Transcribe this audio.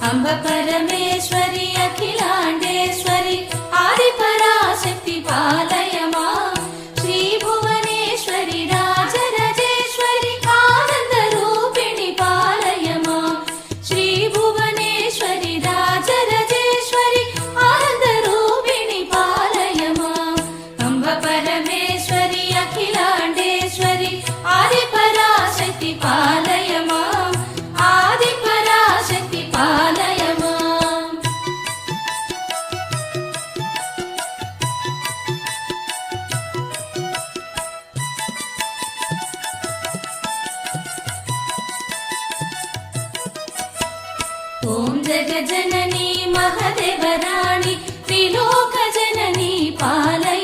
अंब परमेश्वरी अखिलांडेश्वरी आदिपराशक्ति पालय मां श्री भुवनेश्वरी राजराजेश्वरी आनंद रूपिणी पालय मां श्री भुवनेश्वरी राजराजेश्वरी आनंद रूपिणी पालय मां अंब परमेश्वरी अखिलांडेश्वरी आदिपराशक्ति पालय मां आदिपराशक्ति पालय मां। ओम जगज्जननी महदेवराणी त्रिलोकजननी पालय